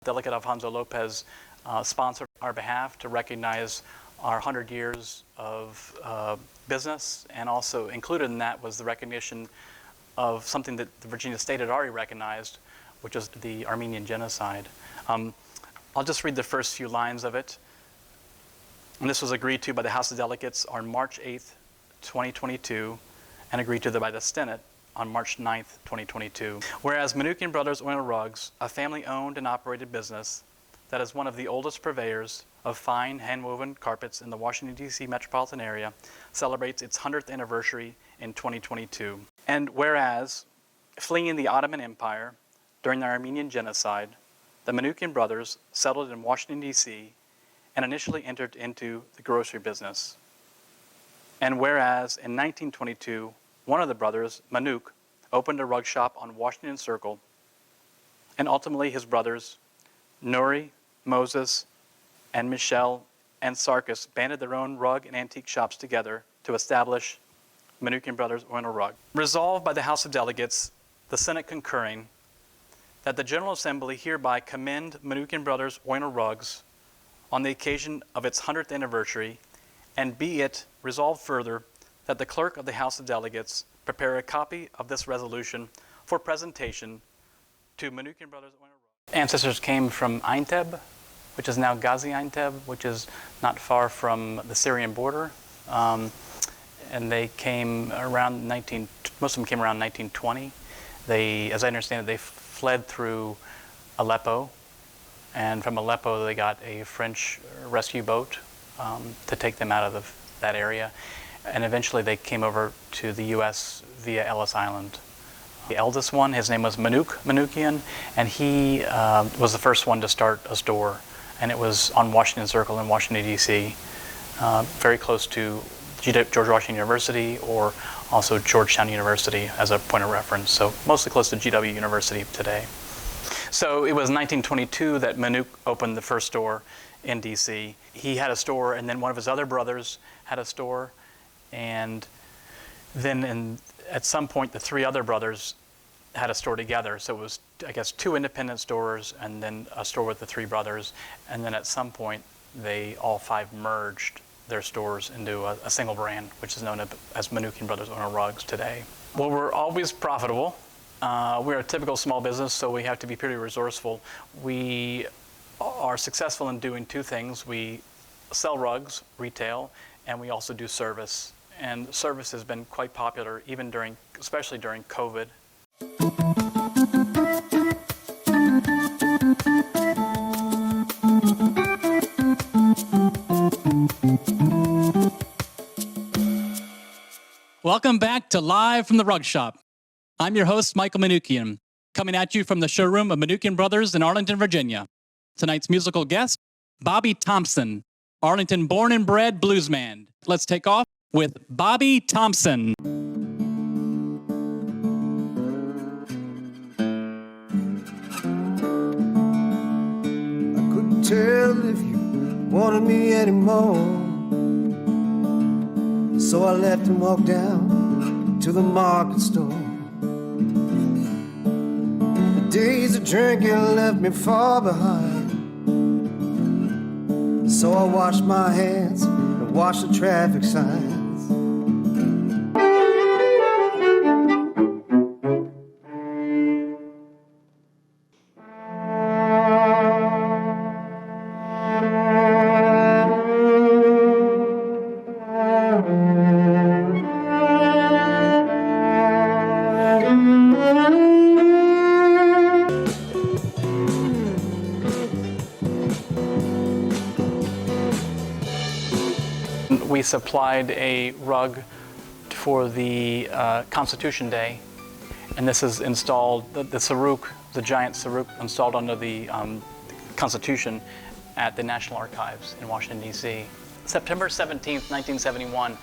Delegate Alfonso Lopez sponsored our behalf to recognize our 100 years of business, and also included in that was the recognition of something that the Virginia state had already recognized, which is the Armenian genocide. I'll just read the first few lines of it. And this was agreed to by the House of Delegates on March 8th, 2022, and agreed to by the Senate on March 9th, 2022. Whereas Manoukian Brothers Oil Rugs, a family-owned and operated business that is one of the oldest purveyors of fine hand-woven carpets in the Washington, D.C. metropolitan area, celebrates its 100th anniversary in 2022. And whereas, fleeing the Ottoman Empire during the Armenian genocide, the Manoukian brothers settled in Washington, D.C. and initially entered into the grocery business. And whereas in 1922, one of the brothers, Manouk, opened a rug shop on Washington Circle, and ultimately his brothers, Nuri, Moses, and Michelle and Sarkis banded their own rug and antique shops together to establish Manoukian Brothers Oil Rug. Resolved by the House of Delegates, the Senate concurring, that the General Assembly hereby commend Manoukian Brothers Oil Rugs on the occasion of its 100th anniversary, and be it resolved further that the Clerk of the House of Delegates prepare a copy of this resolution for presentation to Manoukian Brothers Oil Rugs. Ancestors came from Aintab, which is now Gaziantep, which is not far from the Syrian border. And they came around most of them came around 1920. As I understand it, they fled through Aleppo, and from Aleppo they got a French rescue boat to take them out of that area. And eventually they came over to the U.S. via Ellis Island. The eldest one, his name was Manoukian, and he was the first one to start a store. And it was on Washington Circle in Washington, D.C., very close to George Washington University, or also Georgetown University as a point of reference. So mostly close to GW University today. So it was 1922 that Manouk opened the first store in D.C. He had a store, and then one of his other brothers had a store. And then at some point, the three other brothers had a store together. So it was, I guess, two independent stores and then a store with the three brothers. And then at some point, they all five merged their stores into a single brand, which is known as Manoukian Brothers Oil Rugs today. Well, we're always profitable. We're a typical small business, so we have to be pretty resourceful. We are successful in doing two things. We sell rugs, retail, and we also do service. And service has been quite popular, especially during COVID. Welcome back to Live from the Rug Shop. I'm your host, Michael Manoukian, coming at you from the showroom of Manoukian Brothers in Arlington, Virginia. Tonight's musical guest, Bobby Thompson, Arlington born and bred bluesman. Let's take off with Bobby Thompson. I couldn't tell if you wanted me anymore, so I let him walk down to the market store. The days of drinking left me far behind, so I washed my hands and watched the traffic signs. We supplied a rug for the Constitution Day, and this is installed, the saruk, the giant saruk installed under the Constitution at the National Archives in Washington, D.C. September 17th, 1971,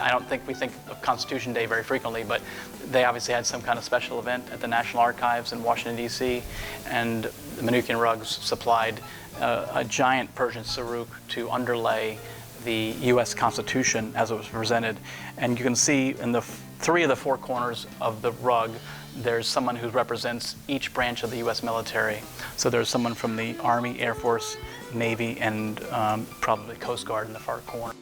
I don't think we think of Constitution Day very frequently, but they obviously had some kind of special event at the National Archives in Washington, D.C., and the Manoukian Rugs supplied a giant Persian saruk to underlay the U.S. Constitution as it was presented. And you can see in the three of the four corners of the rug, there's someone who represents each branch of the U.S. military. So there's someone from the Army, Air Force, Navy, and probably Coast Guard in the far corner.